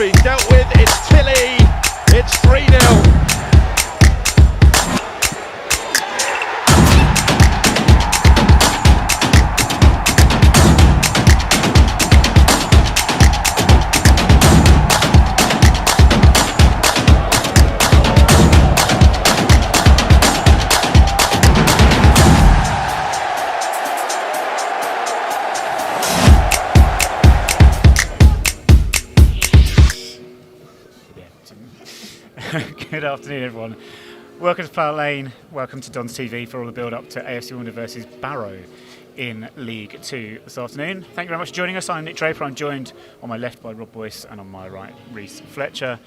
being dealt with. It's Tilly. It's 3-0. Good afternoon, everyone. Welcome to Plough Lane. Welcome to Don's TV for all the build-up to AFC Wimbledon versus Barrow in League 2 this afternoon. Thank you very much for joining us. I'm Nick Draper. I'm joined on my left by Rob Boyce and on my right, Reece Fletcher.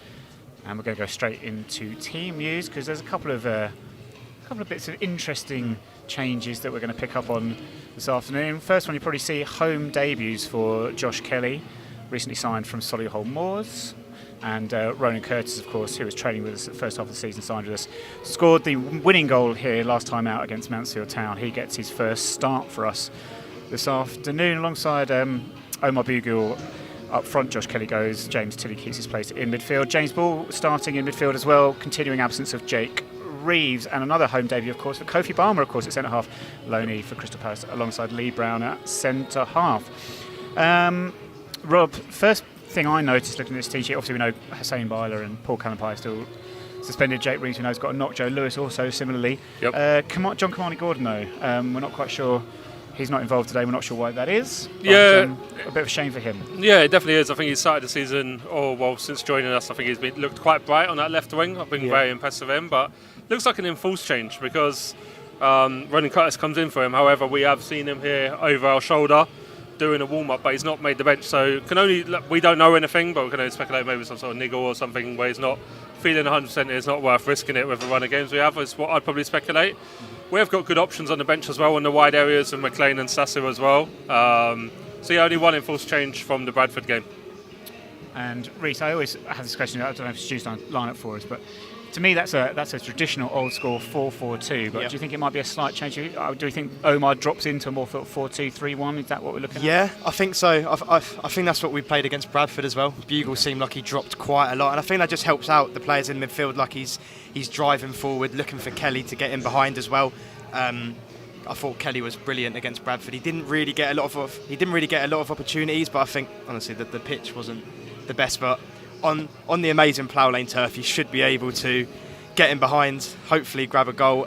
And we're going to go straight into team news because there's a couple of bits of interesting changes that we're going to pick up on this afternoon. First one, you probably see home debuts for Josh Kelly, recently signed from Solihull Moors. And Ronan Curtis, of course, who was training with us at the first half of the season, signed with us, scored the winning goal here last time out against Mansfield Town. He gets his first start for us this afternoon alongside Omar Bugiel up front. Josh Kelly goes, James Tilly keeps his place in midfield. James Ball starting in midfield as well, continuing absence of Jake Reeves, and another home debut, of course, for Kofi Balmer, of course, at centre half. Loney for Crystal Palace alongside Lee Brown at centre half. Rob, first thing I noticed looking at this team sheet, obviously we know Hussein Byler and Paul Callanpie still suspended. Jake Reeves, we know, has got a knock. Joe Lewis also similarly. Yep. John Kamani-Gordon, though, we're not quite sure. He's not involved today. We're not sure why that is. But, a bit of a shame for him. Yeah, it definitely is. I think he started the season, since joining us, I think he's looked quite bright on that left wing. I've been very impressed with him, but looks like an enforced change because Ronan Curtis comes in for him. However, we have seen him here over our shoulder doing a warm-up, but he's not made the bench, so we don't know anything, but we can only speculate maybe some sort of niggle or something where he's not feeling 100%. It's not worth risking it with the run of games we have, is what I'd probably speculate. We have got good options on the bench as well in the wide areas with McLean and Sasser as well. Only one enforced change from the Bradford game. And Reece, I always have this question, I don't know if Stu's line up for us, but to me that's a traditional old school 4-4-2, but do you think it might be a slight change? Do you think Omar drops into a more 4-2-3-1? Is that what we're looking at? Yeah, I think so. I think that's what we played against Bradford as well. Bugle seemed like he dropped quite a lot, and I think that just helps out the players in midfield, like he's driving forward, looking for Kelly to get in behind as well. I thought Kelly was brilliant against Bradford. He didn't really get a lot of opportunities, but I think honestly that the pitch wasn't the best, but on the amazing Plough Lane turf, he should be able to get in behind, hopefully grab a goal.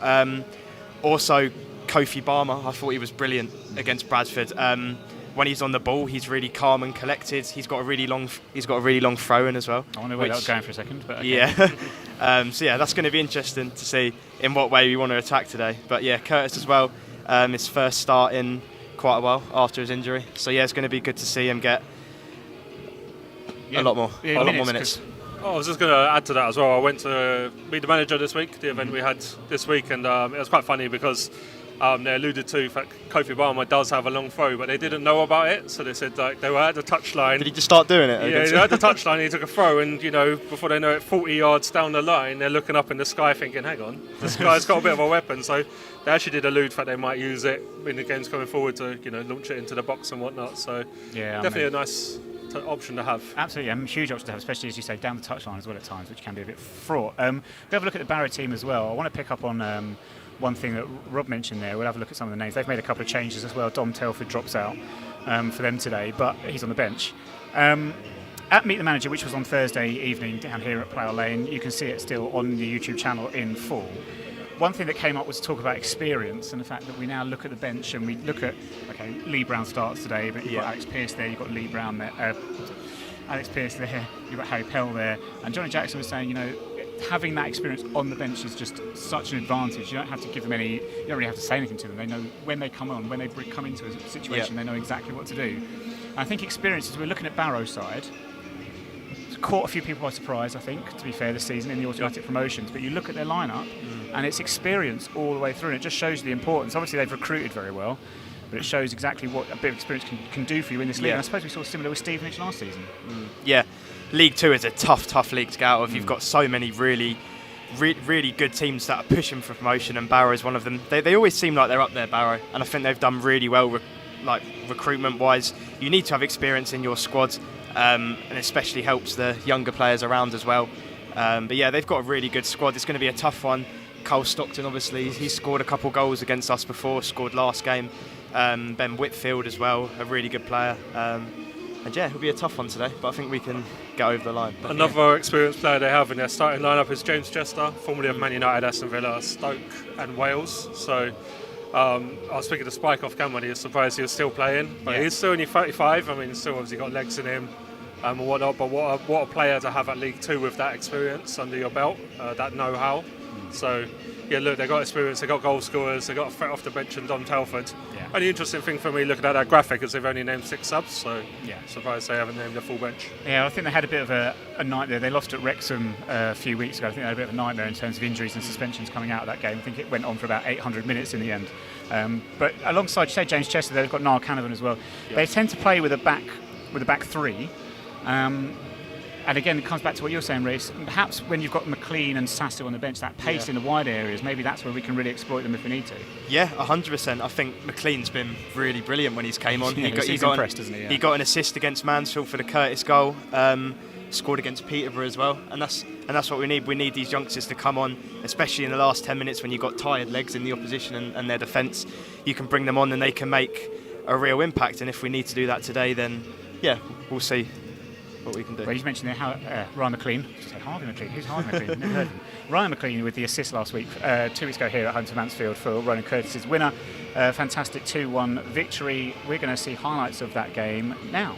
Also, Kofi Balmer, I thought he was brilliant against Bradford. When he's on the ball, he's really calm and collected. He's got a really long throw in as well. I wonder where that was going for a second. But okay. Yeah, that's going to be interesting to see in what way we want to attack today. But yeah, Curtis as well. His first start in quite a while after his injury. So yeah, it's going to be good to see him get a lot more minutes. I was just going to add to that as well. I went to meet the manager this week, the event we had this week, and it was quite funny because they alluded to the fact Kofi Balmer does have a long throw, but they didn't know about it, so they said they were at the touchline. Did he just start doing it? Yeah, they were at the touchline, he took a throw, and before they know it, 40 yards down the line, they're looking up in the sky thinking, hang on, this guy's got a bit of a weapon, so they actually did allude that they might use it in the games coming forward to launch it into the box and whatnot, so definitely a nice option to have. Absolutely, a huge option to have, especially as you say, down the touchline as well at times, which can be a bit fraught. We have a look at the Barrow team as well. I want to pick up on one thing that Rob mentioned there. We'll have a look at some of the names. They've made a couple of changes as well. Dom Telford drops out for them today, but he's on the bench. At Meet the Manager, which was on Thursday evening down here at Plough Lane, you can see it still on the YouTube channel in full. One thing that came up was talk about experience and the fact that we now look at the bench and we look at, Lee Brown starts today, but you've got Alex Pearce there, you've got Lee Brown there, Alex Pearce there, you've got Harry Pell there, and Johnny Jackson was saying, having that experience on the bench is just such an advantage. You don't have to give them you don't really have to say anything to them. They know when they come on, when they come into a situation, they know exactly what to do. And I think experience, as we're looking at Barrow's side, it's caught a few people by surprise, I think, to be fair, this season in the automatic promotions, but you look at their lineup and it's experience all the way through, and it just shows you the importance. Obviously they've recruited very well, but it shows exactly what a bit of experience can do for you in this league. And I suppose we saw similar with Stevenage last season. Yeah, League 2 is a tough league to get out of. You've got so many really good teams that are pushing for promotion, and Barrow is one of them. They always seem like they're up there, Barrow, and I think they've done really well recruitment wise. you need to have experience in your squad, and especially helps the younger players around as well. But yeah, they've got a really good squad. It's going to be a tough one. Cole Stockton, obviously, he's scored a couple goals against us before, scored last game. Ben Whitfield as well, a really good player. And yeah, it'll be a tough one today, but I think we can get over the line. Another experienced player they have in their starting lineup is James Chester, formerly of Man United, Aston Villa, Stoke and Wales. So I was speaking to Spike off camera, he was surprised he was still playing, but he's still only 35. I mean, he's still obviously got legs in him and whatnot, but what a player to have at League Two with that experience under your belt, that know-how. So yeah, look, they've got experience, they've got goal scorers, they've got a threat off the bench and Dom Telford. And the interesting thing for me looking at that graphic is they've only named 6 subs, so surprised they haven't named a full bench. Yeah, I think they had a bit of a nightmare. They lost at Wrexham a few weeks ago. I think they had a bit of a nightmare in terms of injuries and suspensions coming out of that game. I think it went on for about 800 minutes in the end. But alongside, you say James Chester, they've got Niall Canavan as well. They tend to play with a back three. And again, it comes back to what you're saying, Reece. Perhaps when you've got McLean and Sasso on the bench, that pace in the wide areas, maybe that's where we can really exploit them if we need to. Yeah, 100%. I think McLean's been really brilliant when he's came on. He's impressed, isn't he? He got an assist against Mansfield for the Curtis goal. Scored against Peterborough as well, and that's what we need. We need these youngsters to come on, especially in the last 10 minutes when you've got tired legs in the opposition and their defence. You can bring them on and they can make a real impact. And if we need to do that today, then yeah, we'll see what we can do. Well, you mentioned there how Ryan McLean. Harvey McLean. Who's Harvey McLean? Never heard of him. Ryan McLean with the assist last week, 2 weeks ago here at home to Mansfield for Ronan Curtis's winner. Fantastic 2-1 victory. We're going to see highlights of that game now.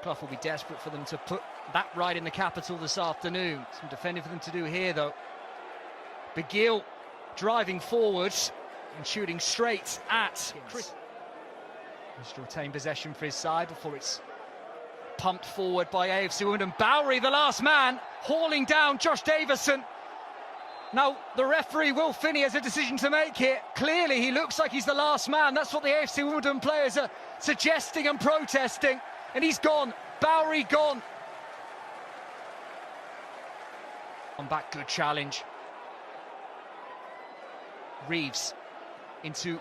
Clough will be desperate for them to put that right in the capital this afternoon. Some defending for them to do here, though. Begiel driving forward and shooting straight at Chris. He's to retain possession for his side before it's pumped forward by AFC Wimbledon. Bowery, the last man, hauling down Josh Davison. Now, the referee, Will Finney, has a decision to make here. Clearly, he looks like he's the last man. That's what the AFC Wimbledon players are suggesting and protesting. And he's gone. Bowery gone. On back, good challenge. Reeves into...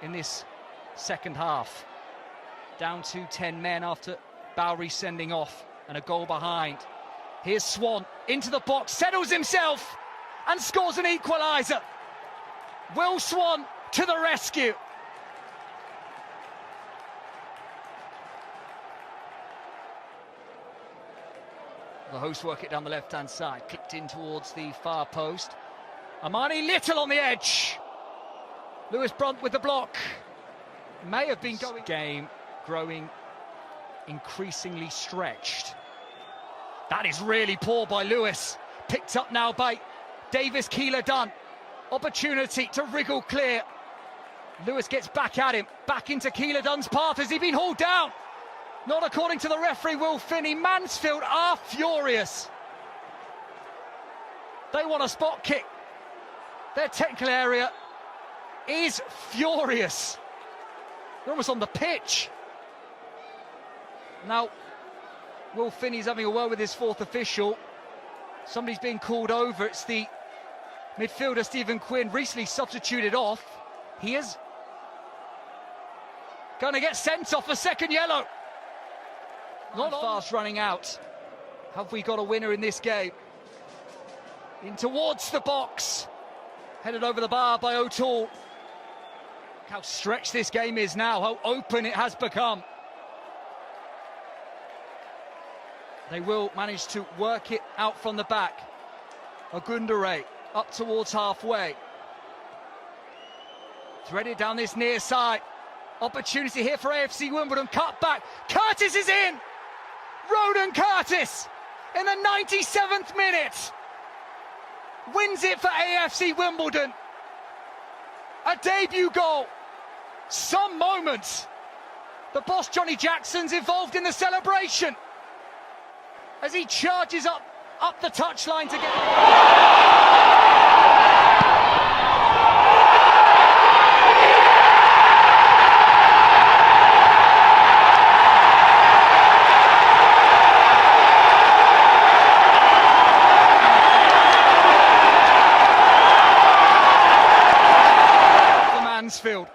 in this second half, down to 10 men after Bowery sending off and a goal behind. Here's Swan into the box, settles himself and scores an equaliser. Will Swan to the rescue. The hosts work it down the left-hand side, kicked in towards the far post. Amani Little on the edge. Lewis Brunt with the block. May have been going. Game growing increasingly stretched. That is really poor by Lewis. Picked up now by Davis Keeler-Dunn. Opportunity to wriggle clear. Lewis gets back at him. Back into Keeler-Dunn's path. Has he been hauled down? Not according to the referee, Will Finney. Mansfield are furious. They want a spot kick. Their technical area is furious. They're almost on the pitch. Now, Will Finney's having a word with his fourth official. Somebody's being called over. It's the midfielder, Stephen Quinn, recently substituted off. He is going to get sent off, a second yellow. Not fast running out. Have we got a winner in this game? In towards the box. Headed over the bar by O'Toole. How stretched this game is now, how open it has become. They will manage to work it out from the back. Ogundere up towards halfway. Threaded down this near side. Opportunity here for AFC Wimbledon. Cut back. Curtis is in. Ronan Curtis in the 97th minute wins it for AFC Wimbledon. A debut goal. Some moments. The boss Johnny Jackson's involved in the celebration as he charges up the touchline to get. Mansfield.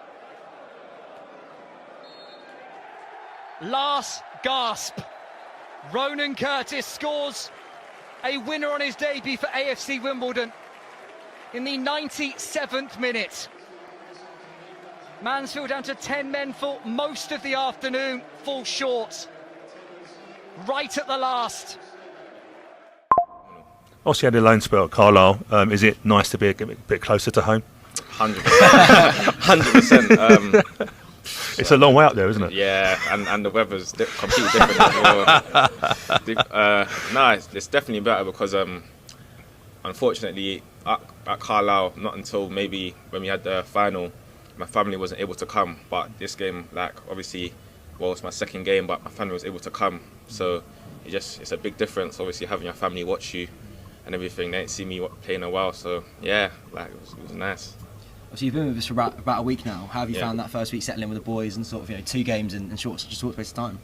Last gasp. Ronan Curtis scores a winner on his debut for AFC Wimbledon in the 97th minute. Mansfield down to 10 men for most of the afternoon, fall short. Right at the last. Also, you had a loan spell at Carlisle. Is it nice to be a bit closer to home? 100%. 100%. It's a long way out there, isn't it? Yeah, and the weather's completely different as well. No, it's definitely better because unfortunately at Carlisle, not until maybe when we had the final, my family wasn't able to come. But this game, like obviously, well, it's my second game, but my family was able to come. So it's a big difference. Obviously, having your family watch you and everything. They didn't see me play in a while, so yeah, like it was nice. So you've been with us for about a week now. How have you found that first week settling in with the boys and sort of 2 games in short space of time?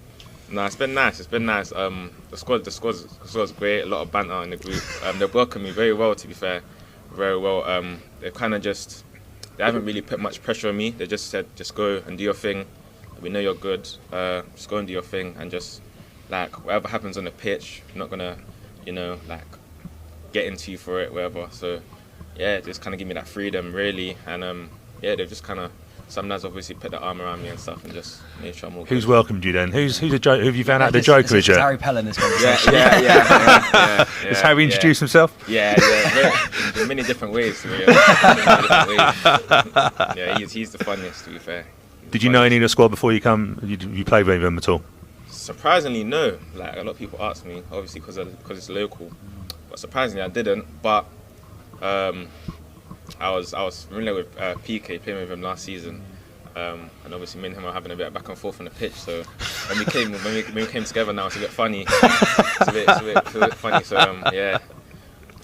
No, it's been nice. The squad's great. A lot of banter in the group. They've welcomed me very well. To be fair, very well. They've kind of they haven't really put much pressure on me. They just said, just go and do your thing. We know you're good. Just go and do your thing, and just like whatever happens on the pitch, we're not gonna, like get into you for it, whatever. So. Yeah, just kind of give me that freedom, really, and they've just kind of sometimes obviously put the arm around me and stuff, and just made sure I'm all good. Who's welcomed you then? Who's a joke? Who have you found out the joker is yet? Harry Pell in this conversation. Yeah. Is Harry introduced himself? Yeah, in many different ways. To be yeah, he's the funniest. To be fair. Did you know any of the squad before you come? You played with them at all? Surprisingly, no. Like a lot of people ask me, obviously because it's local, but surprisingly I didn't. But I was familiar with PK, playing with him last season, and obviously me and him are having a bit of back and forth on the pitch. So when we came together now, it's a bit funny. It's a bit funny. So yeah.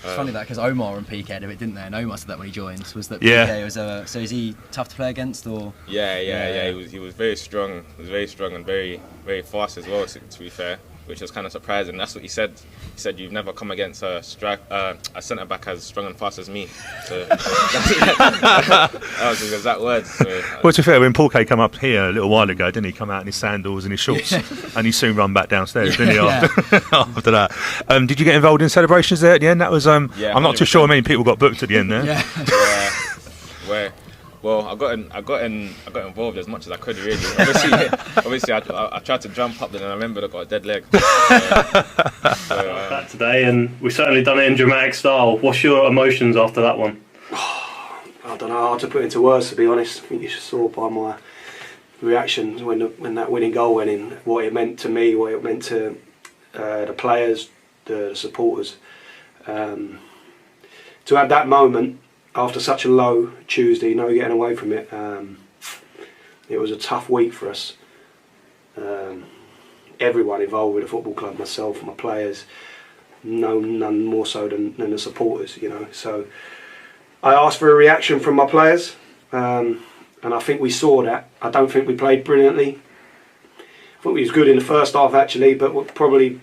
It's funny that because Omar and PK did it, didn't they? And Omar said that when he joined, was that yeah. PK was so is he tough to play against or? Yeah. He was very strong. He was very strong and very very fast as well. To be fair, which was kind of surprising. That's what he said. He said, "You've never come against a centre back as strong and fast as me." So that was his exact words. So, Well, to be fair, when Paul K come up here a little while ago, didn't he come out in his sandals and his shorts, and he soon run back downstairs, didn't he? After that, did you get involved in celebrations there at the end? That was yeah, I'm not too sure how many people got booked at the end there. Where. Well, I got involved as much as I could, really. Obviously, I tried to jump up, then I remembered I got a dead leg. That today, and we've certainly done it in dramatic style. What's your emotions after that one? I don't know how to put it into words, to be honest. I think you saw by my reaction when that winning goal went in, what it meant to me, what it meant to the players, the supporters. To have that moment after such a low Tuesday, no getting away from it, it was a tough week for us. Everyone involved with the football club, myself, my players, none more so than the supporters, you know. So I asked for a reaction from my players, and I think we saw that. I don't think we played brilliantly. I think we was good in the first half actually, but we probably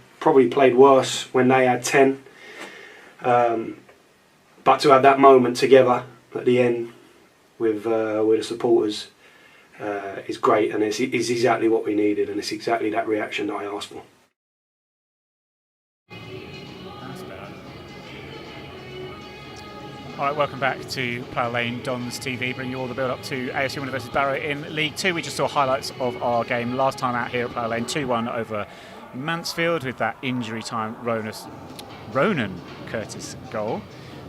played worse when they had 10. But to have that moment together at the end with the supporters is great, and it's exactly what we needed, and it's exactly that reaction that I asked for. All right, welcome back to Plough Lane Dons TV, bringing you all the build-up to AFC Winder versus Barrow in League 2. We just saw highlights of our game last time out here at Plough Lane, 2-1 over Mansfield with that injury time Ronan Curtis goal.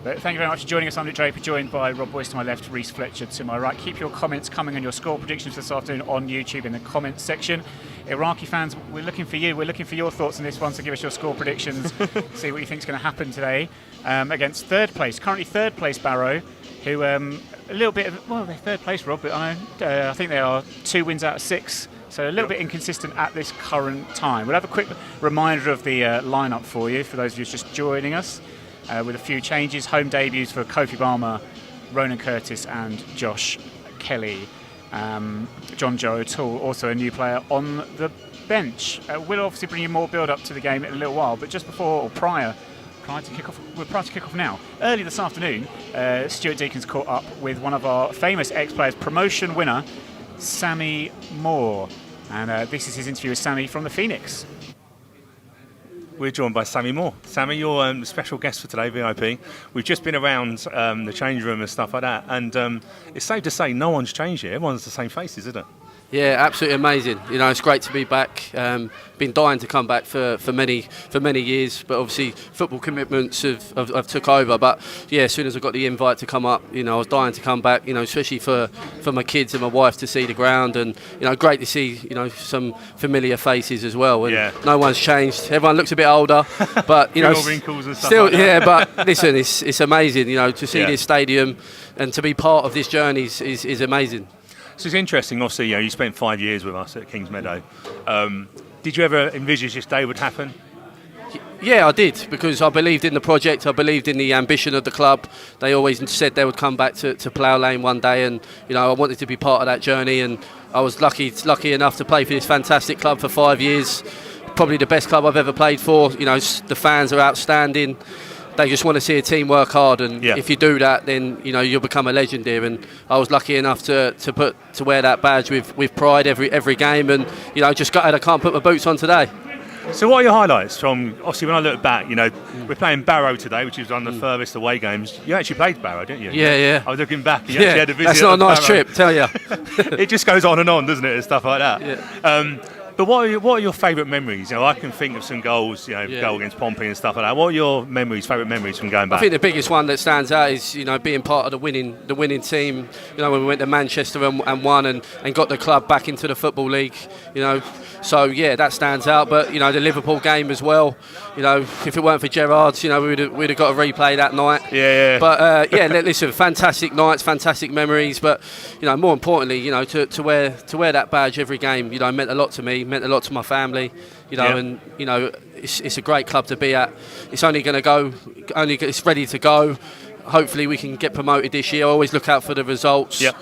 But thank you very much for joining us. I'm Nick Draper, joined by Rob Boyce to my left, Reece Fletcher to my right. Keep your comments coming and your score predictions this afternoon on YouTube in the comments section. Iraqi fans, we're looking for you. We're looking for your thoughts on this one, so give us your score predictions. See what you think is going to happen today against currently third place Barrow, who a little bit of, well, they're third place, Rob, but I think they are 2 wins out of 6. So a little bit inconsistent at this current time. We'll have a quick reminder of the lineup for you, for those of you just joining us. With a few changes, home debuts for Kofi Balmer, Ronan Curtis and Josh Kelly. John Joe O'Toole, also a new player on the bench. We'll obviously bring you more build-up to the game in a little while, but just before or prior to kick off now. Early this afternoon, Stuart Deacon's caught up with one of our famous ex-players, promotion winner, Sammy Moore. And this is his interview with Sammy from the Phoenix. We're joined by Sammy Moore. Sammy, you're the special guest for today, VIP. We've just been around the change room and stuff like that, and it's safe to say no one's changed here. Everyone's the same faces, isn't it? Yeah, absolutely amazing. You know, it's great to be back. Been dying to come back for many years, but obviously football commitments have took over. But yeah, as soon as I got the invite to come up, you know, I was dying to come back. You know, especially for my kids and my wife to see the ground, and you know, great to see some familiar faces as well. And no one's changed. Everyone looks a bit older, but you know, wrinkles and stuff still, like that. But listen, it's amazing. You know, to see this stadium and to be part of this journey is amazing. So it's interesting, obviously, you spent 5 years with us at Kings Meadow. Did you ever envisage this day would happen? Yeah, I did, because I believed in the project, I believed in the ambition of the club. They always said they would come back to Plough Lane one day, and I wanted to be part of that journey, and I was lucky enough to play for this fantastic club for 5 years. Probably the best club I've ever played for. The fans are outstanding. They just want to see a team work hard, and if you do that, then you'll become a legend here. And I was lucky enough to wear that badge with pride every game, and just gutted I can't put my boots on today. So what are your highlights from, obviously when I look back, we're playing Barrow today, which is one of the furthest away games. You actually played Barrow, didn't you? Yeah. I was looking back, you actually had a visit. That's not a nice Barrow. trip, tell you. It just goes on, doesn't it, and stuff like that. Yeah. But what are your favourite memories? I can think of some goals, goal against Pompey and stuff like that. What are your favourite memories from going back? I think the biggest one that stands out is being part of the winning team. When we went to Manchester and won and got the club back into the Football League. So yeah, that stands out. But the Liverpool game as well. If it weren't for Gerrard's, we'd have got a replay that night. Yeah. But listen, fantastic nights, fantastic memories. But more importantly, to wear that badge every game, meant a lot to me, meant a lot to my family. And it's a great club to be at. It's it's ready to go. Hopefully we can get promoted this year. I always look out for the results. Yep.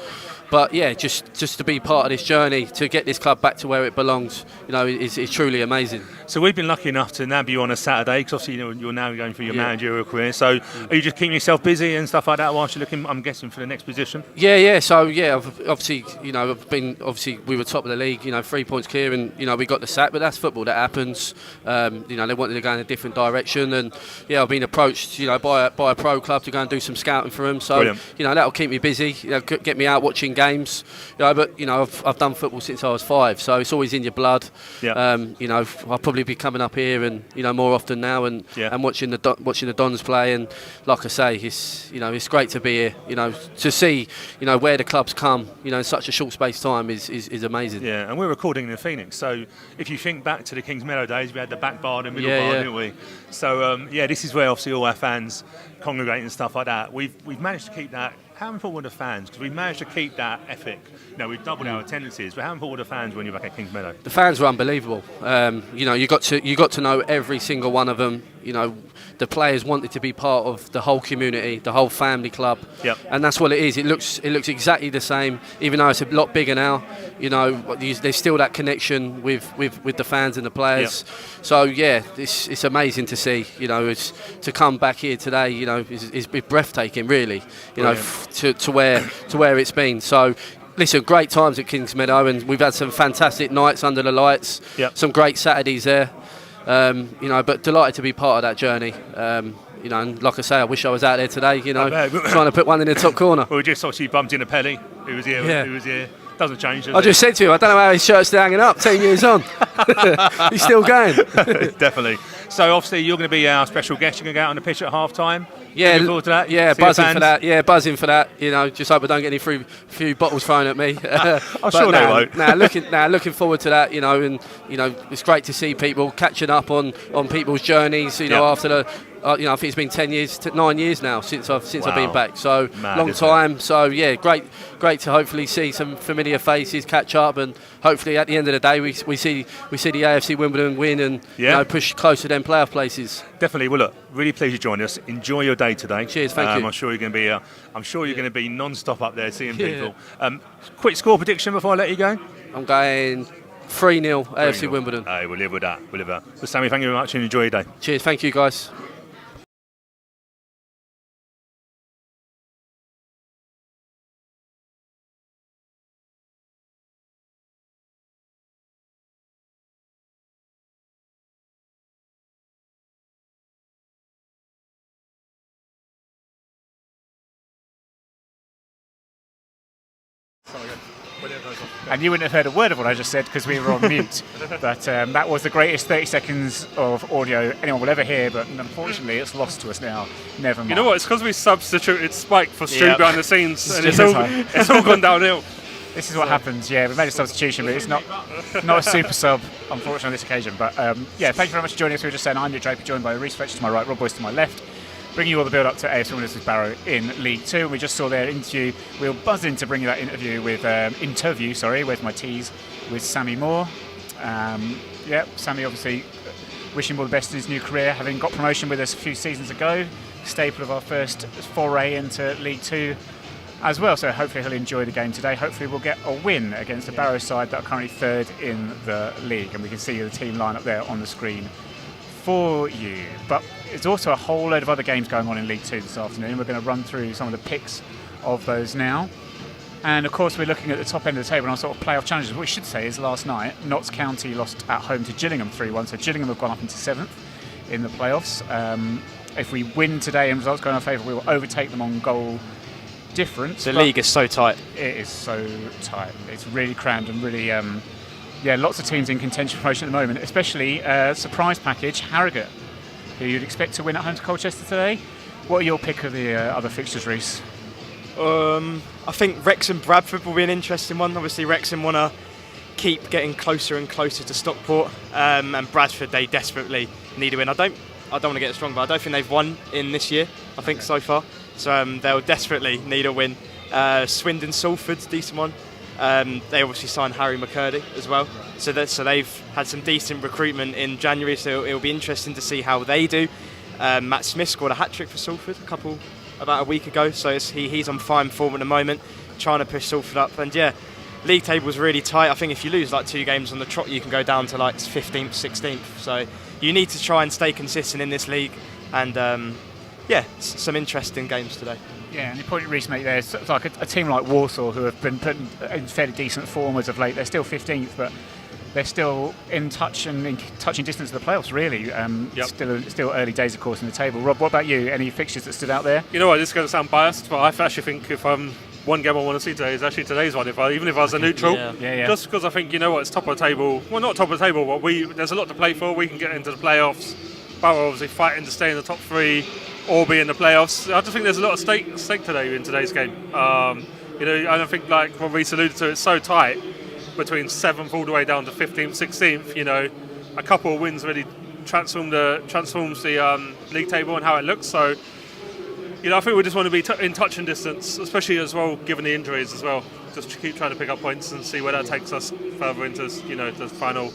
But yeah, just to be part of this journey, to get this club back to where it belongs, is truly amazing. So we've been lucky enough to nab you on a Saturday, because obviously you're now going through your managerial career. So are you just keeping yourself busy and stuff like that whilst you're looking, I'm guessing, for the next position? Yeah. So obviously, we were top of the league, 3 points clear, and we got the sack. But that's football, that happens. They wanted to go in a different direction, and I've been approached, by a pro club to go and do some scouting for them. So brilliant. That'll keep me busy, get me out watching games. But I've done football since I was 5, so it's always in your blood. I'll probably be coming up here and more often now and watching the Dons play. And like I say, it's great to be here. To see where the club's come in such a short space time is amazing. Yeah, and we're recording in the Phoenix, so if you think back to the Kings Meadow days, we had the back bar and middle bar, didn't we? So this is where obviously all our fans congregate and stuff like that. We've managed to keep that. How important were the fans? Because we managed to keep that ethic. We've doubled our attendances, but how important were the fans when you're back at Kings Meadow? The fans were unbelievable. You got to know every single one of them. The players wanted to be part of the whole community, the whole family club, and that's what it is. It looks exactly the same, even though it's a lot bigger now. There's still that connection with the fans and the players. So it's amazing to see. It's to come back here today. Is breathtaking, really. To where it's been. So. Listen, great times at Kings Meadow, and we've had some fantastic nights under the lights. Some great Saturdays there. But delighted to be part of that journey. And like I say, I wish I was out there today. Trying to put one in the top corner. Well, we just obviously bumped into Pelly, who was here. Who was here. Doesn't change. I just said to him, I don't know how his shirt's still hanging up 10 years on. He's still going. Definitely. So obviously you're going to be our special guest. You're going to go out on the pitch at half time. Looking forward to that. Buzzing for that. Just hope I don't get any few bottles thrown at me. I'm sure they won't. Looking forward to that. And it's great to see people catching up on people's journeys. After the. I think it's been 9 years now since I've been back. So mad, long time. So great to hopefully see some familiar faces catch up, and hopefully at the end of the day we see the AFC Wimbledon win and push closer to them playoff places. Definitely. Well, look, really pleased you joined us. Enjoy your day today. Cheers, thank you. I'm sure you're going to be non-stop up there seeing people. Quick score prediction before I let you go. I'm going 3-0 AFC Wimbledon. Hey, we'll live with that. Well, Sammy, thank you very much and enjoy your day. Cheers, thank you guys. And you wouldn't have heard a word of what I just said because we were on mute. But that was the greatest 30 seconds of audio anyone will ever hear, but unfortunately it's lost to us now. Never mind. You know what? It's because we substituted Spike for Stu behind the scenes, and it's all gone downhill. This is what happens. We made a substitution, but it's not a super sub, unfortunately, on this occasion. But thank you very much for joining us. We were just saying I'm Nick Draper, joined by Reece Fletcher to my right, Rob Boyce to my left, bringing you all the build-up to AFC Wimbledon Barrow in League 2. We just saw their interview. We'll buzz in to bring you that interview with where's my tease, with Sammy Moore. Sammy obviously wishing him all the best in his new career, having got promotion with us a few seasons ago, staple of our first foray into League 2 as well. So hopefully he'll enjoy the game today. Hopefully we'll get a win against the Barrow side that are currently third in the league, and we can see the team lineup there on the screen for you. But there's also a whole load of other games going on in League 2 this afternoon. We're going to run through some of the picks of those now. And of course we're looking at the top end of the table on our sort of playoff challenges. What we should say is last night, Notts County lost at home to Gillingham 3-1, so Gillingham have gone up into 7th in the playoffs. If we win today and results go in our favour, we will overtake them on goal difference. The league is so tight. It is so tight. It's really crammed and really... lots of teams in contention for promotion at the moment, especially surprise package, Harrogate, who you'd expect to win at home to Colchester today. What are your pick of the other fixtures, Reece? I think Wrexham Bradford will be an interesting one. Obviously Wrexham want to keep getting closer and closer to Stockport, and Bradford, they desperately need a win. I don't want to get it strong, but I don't think they've won in this year, I think, so far. So they'll desperately need a win. Swindon Salford's a decent one. They obviously signed Harry McCurdy as well, so they've had some decent recruitment in January, so it'll be interesting to see how they do. Matt Smith scored a hat-trick for Salford about a week ago, so he's on fine form at the moment. trying to push Salford up. And yeah, league table's really tight. I think if you lose like 2 games on the trot, you can go down to like 15th, 16th. So you need to try and stay consistent in this league. And some interesting games today. Yeah, and the point Reece made there is like a team like Warsaw, who have been put in fairly decent form as of late. They're still 15th, but they're still in touching distance of the playoffs, really. Still early days, of course, in the table. Rob, what about you? Any fixtures that stood out there? You know what, this is going to sound biased, but I actually think if one game I want to see today is actually today's one, even if I was a neutral. Yeah. Just because I think, you know what, it's top of the table. Well, not top of the table, but there's a lot to play for. We can get into the playoffs. Barrow obviously fighting to stay in the top 3 or be in the playoffs. I just think there's a lot of stake today in today's game. I don't think, like what Reece alluded to, it's so tight between 7th all the way down to 15th, 16th. A couple of wins really transforms the league table and how it looks. So, I think we just want to be in touch and distance, especially as well given the injuries as well. Just to keep trying to pick up points and see where that takes us further into the final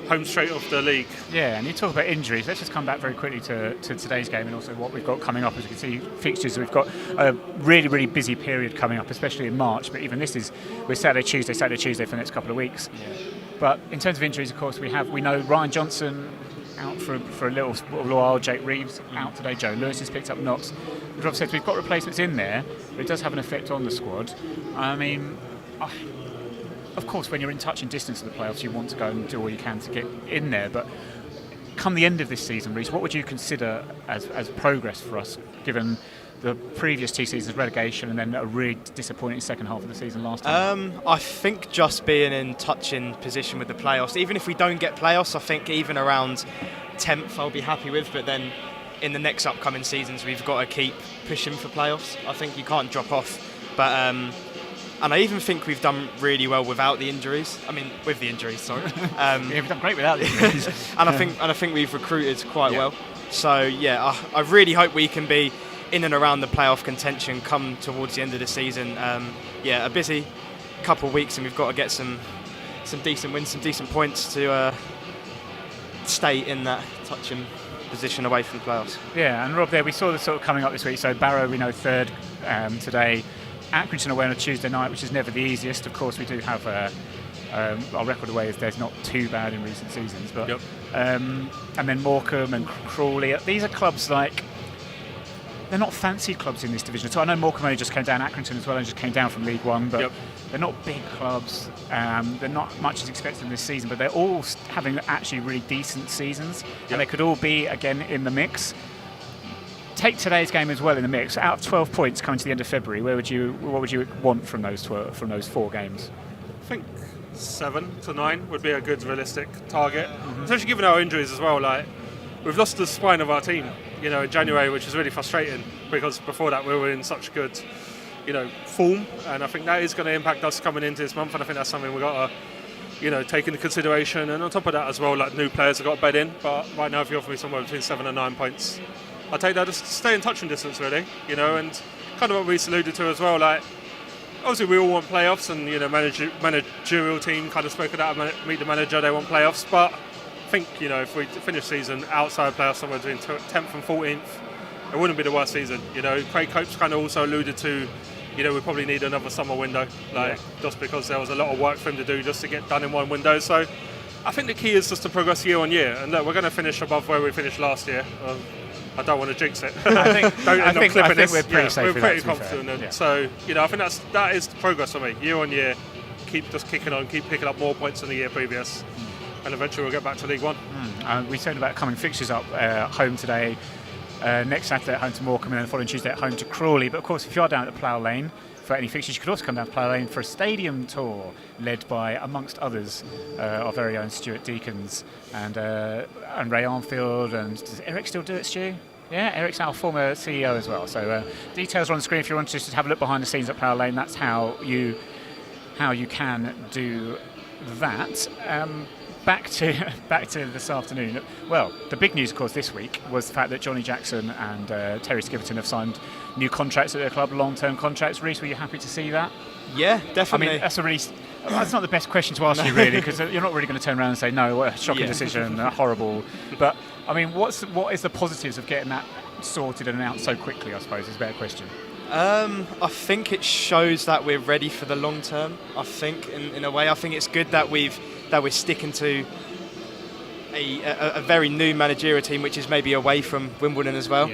home straight of the league. Yeah, and you talk about injuries. Let's just come back very quickly to today's game and also what we've got coming up. As you can see, fixtures. We've got a really, really busy period coming up, especially in March. But even we're Saturday, Tuesday for the next couple of weeks. Yeah. But in terms of injuries, of course, we know Ryan Johnson out for a little while. Jake Reeves out today. Joe Lewis has picked up knocks. As Rob said, we've got replacements in there, but it does have an effect on the squad. I mean, of course, when you're in touch and distance of the playoffs, you want to go and do all you can to get in there. But come the end of this season, Reece, what would you consider as progress for us, given the previous 2 seasons, relegation, and then a really disappointing second half of the season last time? I think just being in touch in position with the playoffs. Even if we don't get playoffs, I think even around 10th I'll be happy with. But then in the next upcoming seasons, we've got to keep pushing for playoffs. I think you can't drop off. But and I even think we've done really well without the injuries. I mean, with the injuries, sorry. We've done great without the injuries. and I think we've recruited quite well. So yeah, I really hope we can be in and around the playoff contention come towards the end of the season. A busy couple of weeks, and we've got to get some decent wins, some decent points to stay in that touching position away from the playoffs. Yeah, and Rob, there we saw this sort of coming up this week. So Barrow, we know, 3rd today. Accrington away on a Tuesday night, which is never the easiest. Of course, we do have our record away is not too bad in recent seasons, but and then Morecambe and Crawley. These are clubs they're not fancy clubs in this division. So I know Morecambe only just came down, Accrington as well, and just came down from League One, but they're not big clubs. They're not much as expected in this season, but they're all having actually really decent seasons, and they could all be again in the mix. Take today's game as well in the mix. Out of 12 points coming to the end of February, what would you want from those 4 games? I think 7 to 9 would be a good realistic target, especially given our injuries as well. Like, we've lost the spine of our team, in January, which is really frustrating because before that we were in such good, form, and I think that is going to impact us coming into this month, and I think that's something we've got to, take into consideration. And on top of that as well, like, new players have got to bed in, but right now if you offer me somewhere between 7 and 9 points, I'll take that. Just stay in touch and distance, really, and kind of what Reece alluded to as well, like, obviously we all want playoffs, and managerial team kind of spoke of that, meet the manager, they want playoffs, but I think, if we finish season outside playoffs somewhere between 10th and 14th, it wouldn't be the worst season. Craig Cope's kind of also alluded to, we probably need another summer window, just because there was a lot of work for him to do just to get done in one window. So I think the key is just to progress year on year, and look, we're going to finish above where we finished last year. I don't want to jinx it. I think we're pretty safe. We're pretty confident. So I think that is progress for me. Year on year, keep just kicking on, keep picking up more points than the year previous, and eventually we'll get back to League One. We said about coming fixtures up home today. Next Saturday at home to Morecambe, and then the following Tuesday at home to Crawley. But of course, if you are down at the Plough Lane for any fixtures, you could also come down to Plough Lane for a stadium tour led by, amongst others, our very own Stuart Deacons and Ray Armfield. And does Eric still do it, Stu? Yeah, Eric's our former CEO as well. So details are on the screen if you want to just have a look behind the scenes at Plough Lane. That's how you can do that. Back to this afternoon. Well, the big news, of course, this week was the fact that Johnny Jackson and Terry Skiverton have signed new contracts at their club, long-term contracts. Reece, were you happy to see that? Yeah, definitely. I mean, that's not the best question to ask you, really, because you're not really going to turn around and say, no, what a shocking decision, horrible. But, I mean, what is the positives of getting that sorted and announced so quickly, I suppose, is a better question. I think it shows that we're ready for the long term. I think, in a way, I think it's good that we're sticking to a very new managerial team, which is maybe away from Wimbledon as well,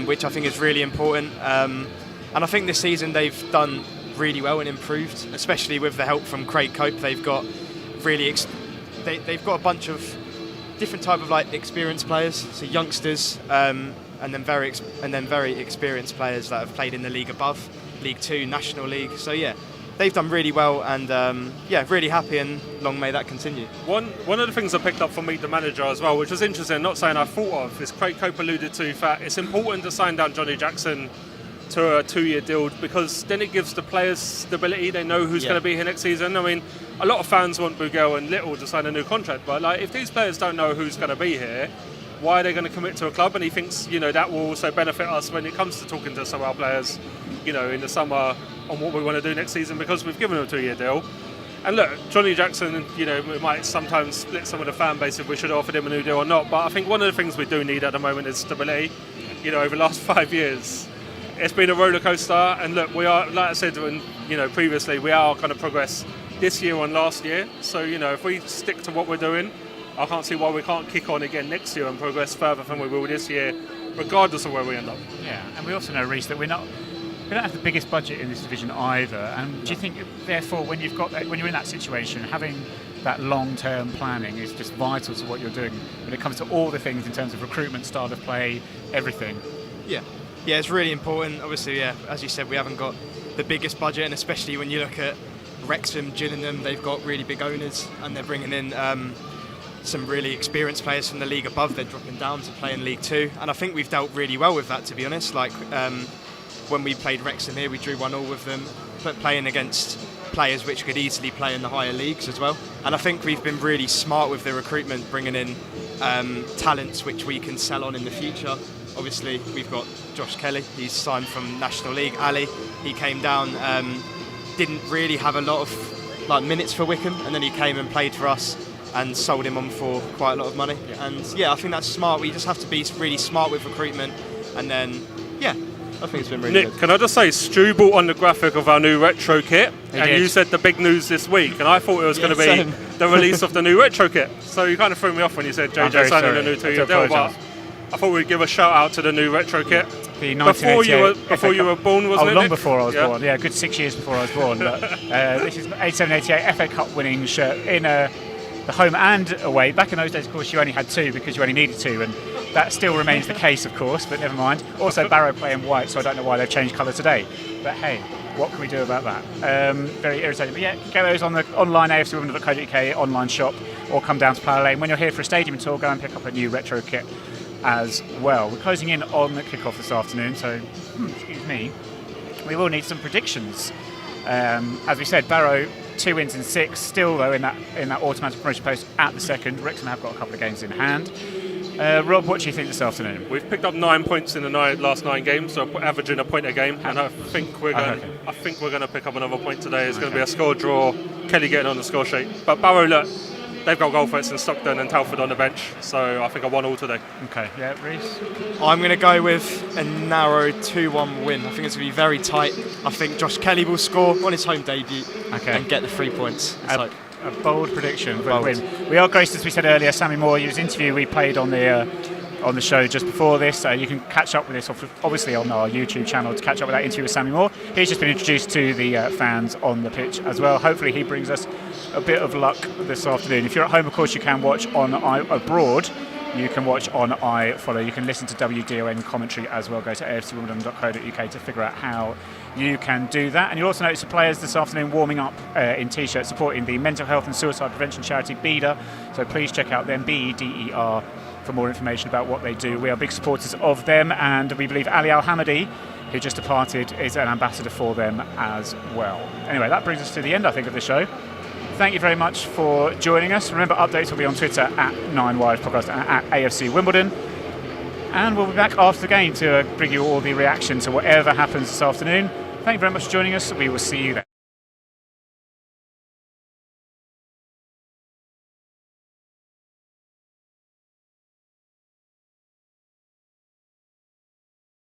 which I think is really important. And I think this season they've done really well and improved, especially with the help from Craig Cope. They've got they've got a bunch of different type of experienced players, so youngsters. And then very experienced players that have played in the league above, League 2, National League. So yeah, they've done really well, and really happy, and long may that continue. One of the things I picked up from Meet the Manager as well, which was interesting, not saying I thought of, is Craig Cope alluded to that it's important to sign down Johnny Jackson to a 2-year deal, because then it gives the players stability. They know who's going to be here next season. I mean, a lot of fans want Bugel and Little to sign a new contract, but if these players don't know who's going to be here, why are they going to commit to a club? And he thinks, that will also benefit us when it comes to talking to some of our players, in the summer on what we want to do next season, because we've given him a 2-year deal. And look, Johnny Jackson, we might sometimes split some of the fan base if we should have offered him a new deal or not. But I think one of the things we do need at the moment is stability. Over the last 5 years, it's been a roller coaster. And look, we are, like I said, previously, we are kind of progress this year on last year. So, if we stick to what we're doing, I can't see why we can't kick on again next year and progress further than we will this year, regardless of where we end up. Yeah, and we also know, Reece, that we don't have the biggest budget in this division either. And do you think, therefore, when you're in that situation, having that long-term planning is just vital to what you're doing when it comes to all the things in terms of recruitment, style of play, everything? Yeah, it's really important. Obviously, as you said, we haven't got the biggest budget, and especially when you look at Wrexham, Gillingham, they've got really big owners, and they're bringing in some really experienced players from the league above. They're dropping down to play in League 2, and I think we've dealt really well with that, to be honest. When we played Wrexham here, we drew 1-1 with them, but playing against players which could easily play in the higher leagues as well. And I think we've been really smart with the recruitment, bringing in talents which we can sell on in the future. Obviously, we've got Josh Kelly. He's signed from National League. Ali, he came down, didn't really have a lot of minutes for Wycombe, and then he came and played for us, and sold him on for quite a lot of money. And I think that's smart. We just have to be really smart with recruitment, and then I think it's been really Nick, good. can I just say, Stu brought on the graphic of our new retro kit, you said the big news this week, and I thought it was going to be the release of the new retro kit. So you kind of threw me off when you said JJ signing a new 2-year deal, but I thought we'd give a shout out to the new retro kit. The before you were born, wasn't it? Long Nick? before I was born. Yeah, a good 6 years before I was born. But this is 87-88 FA Cup winning shirt in the home and away. Back in those days, of course, you only had 2 because you only needed 2, and that still remains the case, of course, but never mind. Also, Barrow playing white, so I don't know why they've changed colour today. But hey, what can we do about that? Very irritating. But get those on the online afcwomen.co.uk online shop, or come down to Plough Lane. When you're here for a stadium tour, go and pick up a new retro kit as well. We're closing in on the kick-off this afternoon, so, excuse me, we will need some predictions. As we said, Barrow 2 wins in 6, still though in that automatic promotion post at the second. Wrexham have got a couple of games in hand. Rob, what do you think this afternoon? We've picked up 9 points in the last 9 games, so averaging a point a game, and I think we're going to pick up another point today. It's going to be a score draw. Kelly getting on the score sheet, but Barrow, look, they've got goal threats in Stockton and Telford on the bench, so I think a 1-1 today. Okay, yeah, Reece? I'm going to go with a narrow 2-1 win. I think it's going to be very tight. I think Josh Kelly will score on his home debut and get the 3 points. A bold prediction for the win. We are graced, as we said earlier, Sammy Moore, his interview we played on the show just before this. You can catch up with this, obviously, on our YouTube channel to catch up with that interview with Sammy Moore. He's just been introduced to the fans on the pitch as well. Hopefully he brings us a bit of luck this afternoon. If you're at home, of course, you can watch on abroad. You can watch on iFollow. You can listen to WDON commentary as well. Go to afcwimbledon.co.uk to figure out how you can do that. And you'll also notice the players this afternoon warming up in T-shirts supporting the mental health and suicide prevention charity BEDA. So please check out them, BEDER, for more information about what they do. We are big supporters of them, and we believe Ali Al-Hamadi, who just departed, is an ambassador for them as well. Anyway, that brings us to the end, I think, of the show. Thank you very much for joining us. Remember, updates will be on Twitter at 9Wires Podcast and at AFC Wimbledon. And we'll be back after the game to bring you all the reaction to whatever happens this afternoon. Thank you very much for joining us. We will see you then.